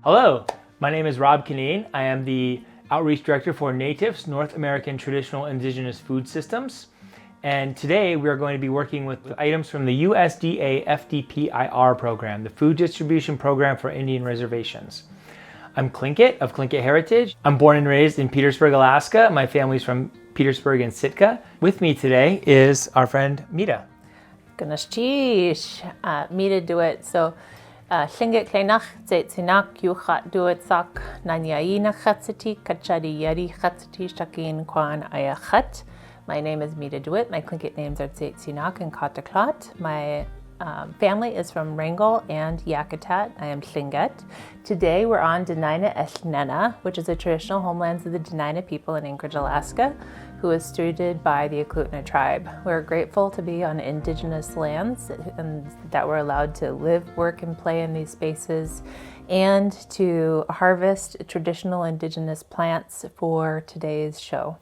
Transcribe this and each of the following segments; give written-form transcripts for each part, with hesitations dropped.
Hello, my name is Rob Kinneen. I am the Outreach Director for NATIFS, North American Traditional Indigenous Food Systems. And today we are going to be working with items from the USDA FDPIR program, the Food Distribution Program for Indian Reservations. I'm Tlingit of Tlingit Heritage. I'm born and raised in Petersburg, Alaska. My family's from Petersburg and Sitka. With me today is our friend Meda. Ganashchish, Meda DeWitt. So, Tlingit Kleinach, Tsinak, Yuchat DeWitt Sak, Nanyaina Chatsati, Kachadi Yadi Chatsati, Shakin Kwan Ayachat. My name is Meda DeWitt. My Tlingit names are Tsinak and Kataklat. My family is from Wrangell and Yakutat. I am Tlingit. Today we're on Dena'ina Eshnena, which is the traditional homelands of the Dena'ina people in Anchorage, Alaska, who is stewarded by the Aklutna tribe. We're grateful to be on indigenous lands and that we're allowed to live, work, and play in these spaces, and to harvest traditional indigenous plants for today's show.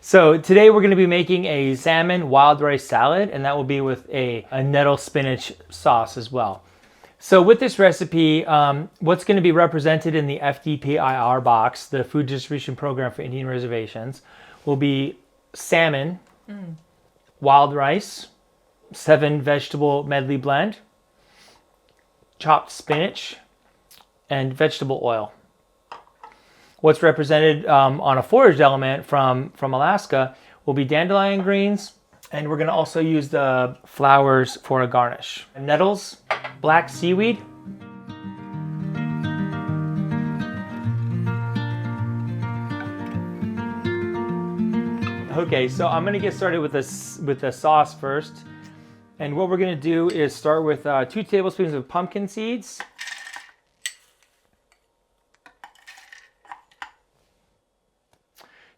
So today we're going to be making a salmon wild rice salad, and that will be with a nettle spinach sauce as well. So with this recipe, what's going to be represented in the FDPIR box, the Food Distribution Program for Indian Reservations, will be salmon, wild rice, 7 vegetable medley blend, chopped spinach, and vegetable oil. What's represented on a foraged element from Alaska will be dandelion greens, and we're going to also use the flowers for a garnish. Nettles, black seaweed, okay, so I'm going to get started with the sauce first, and what we're going to do is start with 2 tablespoons of pumpkin seeds.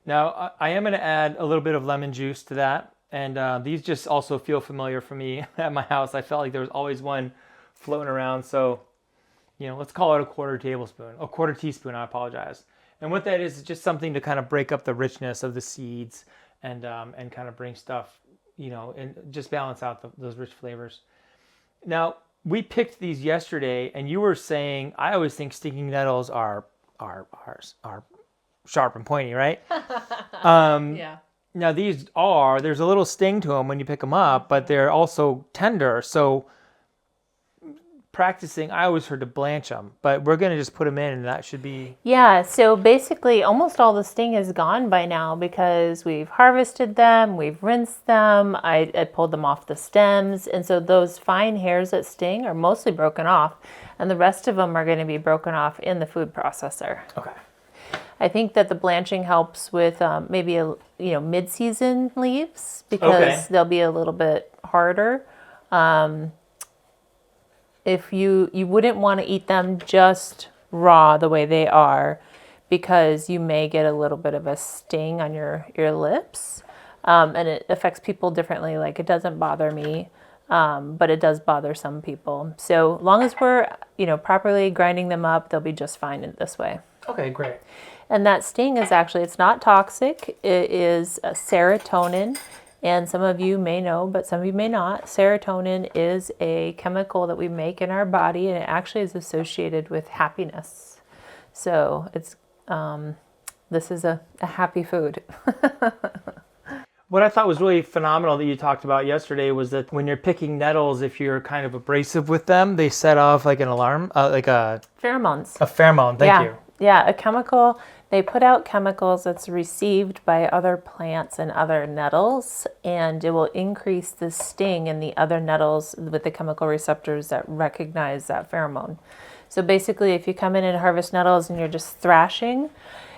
Now, I am going to add a little bit of lemon juice to that, and these just also feel familiar for me at my house. I felt like there was always one floating around, so, let's call it a quarter teaspoon, I apologize. And what that is just something to kind of break up the richness of the seeds and kind of bring stuff, and just balance out those rich flavors. Now, we picked these yesterday, and you were saying, I always think stinging nettles are sharp and pointy, right? Yeah. Now there's a little sting to them when you pick them up, but they're also tender. So practicing, I always heard to blanch them, but we're going to just put them in and that should be... Yeah, so basically almost all the sting is gone by now because we've harvested them, we've rinsed them, I pulled them off the stems, and so those fine hairs that sting are mostly broken off, and the rest of them are going to be broken off in the food processor. Okay. I think that the blanching helps with maybe mid-season leaves because they'll be a little bit harder. If you wouldn't want to eat them just raw the way they are because you may get a little bit of a sting on your lips, and it affects people differently. Like, it doesn't bother me, but it does bother some people. So long as we're properly grinding them up, they'll be just fine in this way. Okay, great. And that sting is actually, it's not toxic. It is serotonin. And some of you may know, but some of you may not. Serotonin is a chemical that we make in our body, and it actually is associated with happiness. So it's this is a happy food. What I thought was really phenomenal that you talked about yesterday was that when you're picking nettles, if you're kind of abrasive with them, they set off like an alarm, like a... Pheromones. A pheromone, thank you. Yeah, a chemical. They put out chemicals that's received by other plants and other nettles, and it will increase the sting in the other nettles with the chemical receptors that recognize that pheromone. So basically, if you come in and harvest nettles and you're just thrashing,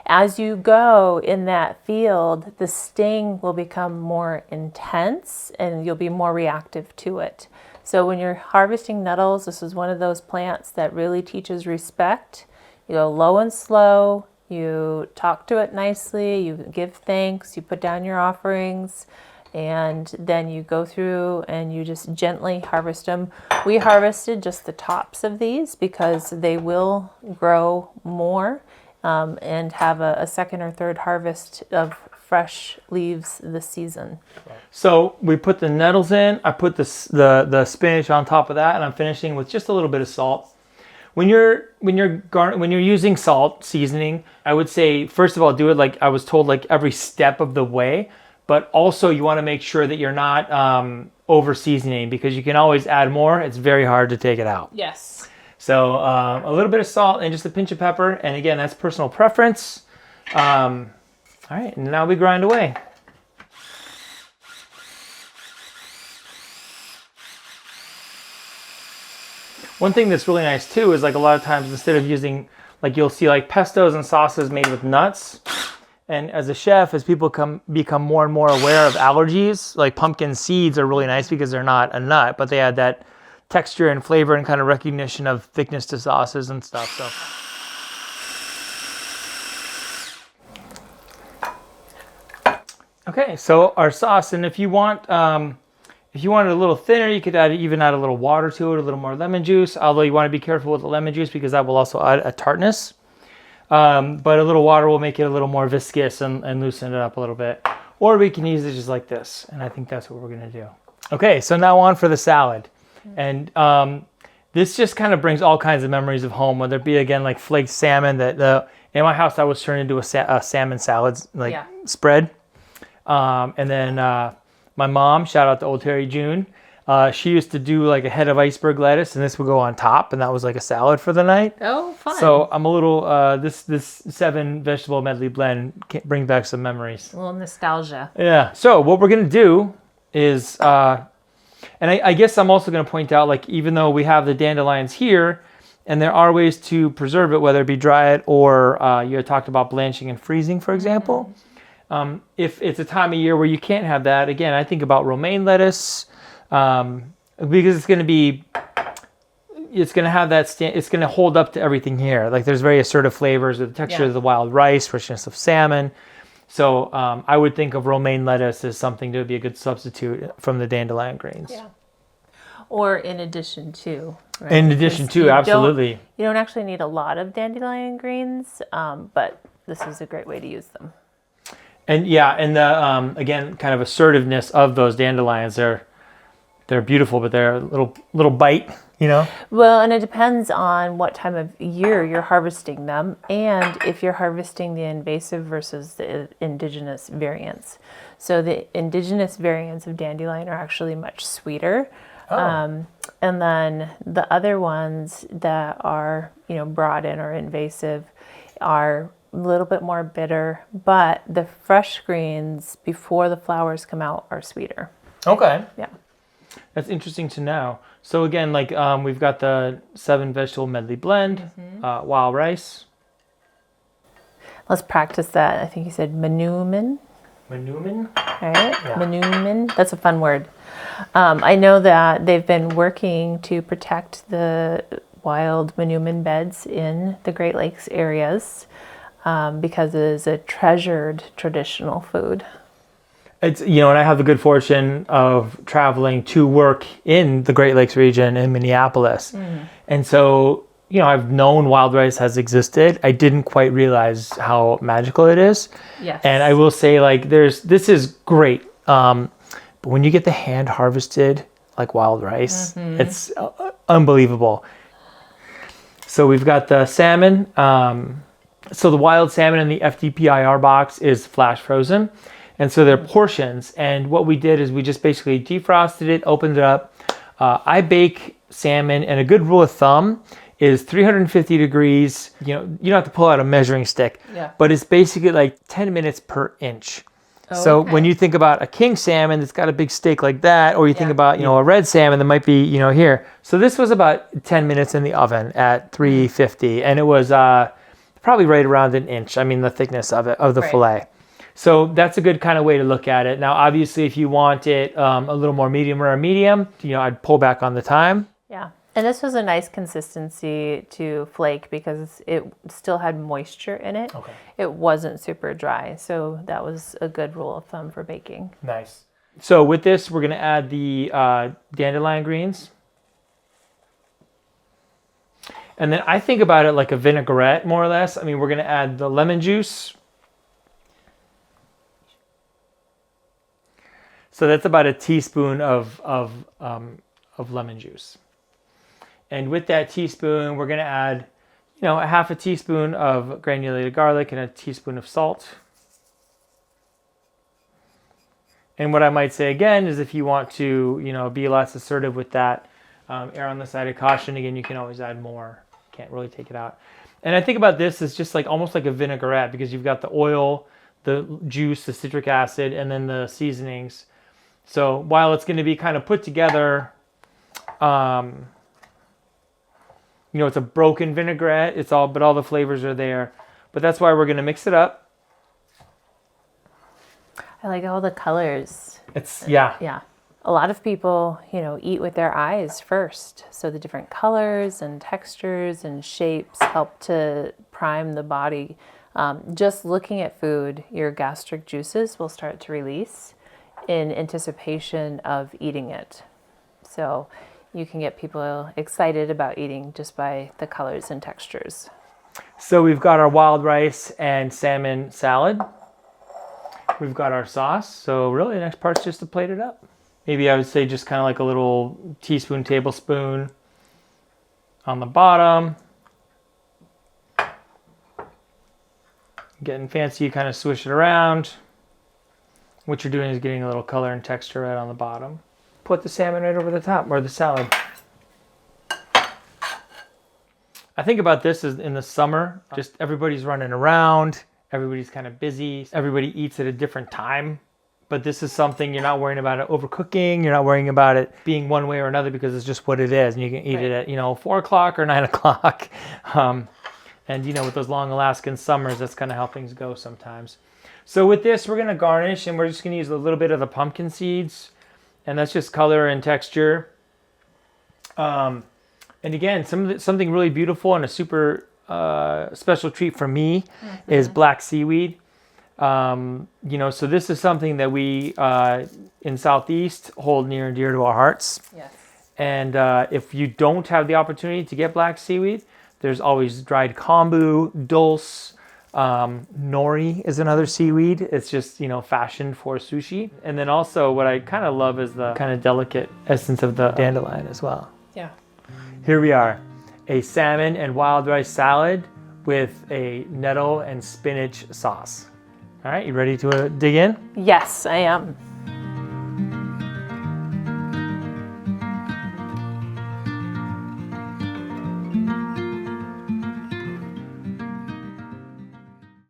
as you go in that field, the sting will become more intense and you'll be more reactive to it. So when you're harvesting nettles, this is one of those plants that really teaches respect. You go low and slow, you talk to it nicely, you give thanks, you put down your offerings, and then you go through and you just gently harvest them. We harvested just the tops of these because they will grow more and have a second or third harvest of fresh leaves this season. So we put the nettles in, I put the spinach on top of that, and I'm finishing with just a little bit of salt. when you're using salt seasoning, I would say first of all do it like I was told, like every step of the way. But also you want to make sure that you're not over seasoning, because you can always add more. It's very hard to take it out. Yes. So a little bit of salt and just a pinch of pepper. And again, that's personal preference. All right, and now we grind away. One thing that's really nice too is like a lot of times instead of using, like you'll see like pestos and sauces made with nuts. And as a chef, as people become more and more aware of allergies, like pumpkin seeds are really nice because they're not a nut, but they add that texture and flavor and kind of recognition of thickness to sauces and stuff. So, okay, so our sauce, and if you want it a little thinner, you could even add a little water to it, a little more lemon juice. Although you want to be careful with the lemon juice because that will also add a tartness. But a little water will make it a little more viscous and loosen it up a little bit. Or we can use it just like this. And I think that's what we're going to do. Okay, so now on for the salad. And this just kind of brings all kinds of memories of home, whether it be, again, like flaked salmon. In my house, that was turned into a salmon salad spread. And then my mom, shout out to Old Terry June, she used to do like a head of iceberg lettuce, and this would go on top, and that was like a salad for the night. Oh, fun. So I'm a little, this 7 vegetable medley blend brings back some memories. A little nostalgia. Yeah. So what we're going to do is, and I guess I'm also going to point out, like, even though we have the dandelions here, and there are ways to preserve it, whether it be dry it or you had talked about blanching and freezing, for example. If it's a time of year where you can't have that, again, I think about romaine lettuce, because it's going to have that it's going to hold up to everything here. Like there's very assertive flavors with the texture of the wild rice, richness of salmon. So I would think of romaine lettuce as something to be a good substitute from the dandelion greens. Yeah. Or in addition to. Right? In addition to, absolutely. You don't actually need a lot of dandelion greens, but this is a great way to use them. And the again, kind of assertiveness of those dandelions. They're beautiful, but they're a little bite, you know? Well, and it depends on what time of year you're harvesting them, and if you're harvesting the invasive versus the indigenous variants. So the indigenous variants of dandelion are actually much sweeter. Oh. And then the other ones that are, brought in or invasive are a little bit more bitter, but the fresh greens before the flowers come out are sweeter. Okay. Yeah. That's interesting to know. So again, like we've got the 7 vegetable medley blend, wild rice. Let's practice that. I think you said Manoomin. Manoomin? All right, yeah. Manoomin. That's a fun word. I know that they've been working to protect the wild Manoomin beds in the Great Lakes areas because it is a treasured traditional food. It's, and I have the good fortune of traveling to work in the Great Lakes region in Minneapolis. And so, I've known wild rice has existed. I didn't quite realize how magical it is. Yes. And I will say, like, this is great. But when you get the hand harvested, like wild rice, it's unbelievable. So we've got the salmon. So the wild salmon in the FDPIR box is flash frozen. And so they're portions. And what we did is we just basically defrosted it, opened it up. I bake salmon, and a good rule of thumb is 350 degrees. You don't have to pull out a measuring stick, but it's basically like 10 minutes per inch. Oh, so when you think about a king salmon that's got a big steak like that, or you think about, a red salmon that might be, here. So this was about 10 minutes in the oven at 350, and it was probably right around an inch. I mean, the thickness of the fillet. So that's a good kind of way to look at it. Now, obviously, if you want it a little more medium, I'd pull back on the time. Yeah. And this was a nice consistency to flake because it still had moisture in it. Okay. It wasn't super dry. So that was a good rule of thumb for baking. Nice. So with this, we're going to add the dandelion greens. And then I think about it like a vinaigrette, more or less. I mean, we're going to add the lemon juice. So that's about a teaspoon of lemon juice. And with that teaspoon, we're going to add, a half a teaspoon of granulated garlic and a teaspoon of salt. And what I might say again is if you want to, be less assertive with that, err on the side of caution. Again, you can always add more. Can't really take it out. And I think about this as just almost like a vinaigrette, because you've got the oil, the juice, the citric acid, and then the seasonings. So while it's going to be kind of put together, it's a broken vinaigrette. But all the flavors are there. But that's why we're going to mix it up. I like all the colors. Yeah. Yeah. A lot of people, eat with their eyes first. So the different colors and textures and shapes help to prime the body. Just looking at food, your gastric juices will start to release in anticipation of eating it. So you can get people excited about eating just by the colors and textures. So we've got our wild rice and salmon salad. We've got our sauce. So really the next part's just to plate it up. Maybe I would say just kind of like a little teaspoon, tablespoon on the bottom. Getting fancy, you kind of swish it around. What you're doing is getting a little color and texture right on the bottom. Put the salmon right over the top, or the salad. I think about this as in the summer, just everybody's running around, everybody's kind of busy, everybody eats at a different time. But this is something you're not worrying about it overcooking, you're not worrying about it being one way or another, because it's just what it is. And you can eat it at, 4 o'clock or 9 o'clock. And with those long Alaskan summers, that's kind of how things go sometimes. So with this, we're going to garnish, and we're just going to use a little bit of the pumpkin seeds. And that's just color and texture. And again, something really beautiful and a super special treat for me is black seaweed. So this is something that we in Southeast hold near and dear to our hearts. Yes. And if you don't have the opportunity to get black seaweed, there's always dried kombu, dulse, nori is another seaweed. It's just, fashioned for sushi. And then also what I kind of love is the kind of delicate essence of the dandelion as well. Yeah. Here we are, a salmon and wild rice salad with a nettle and spinach sauce. All right, you ready to dig in? Yes, I am.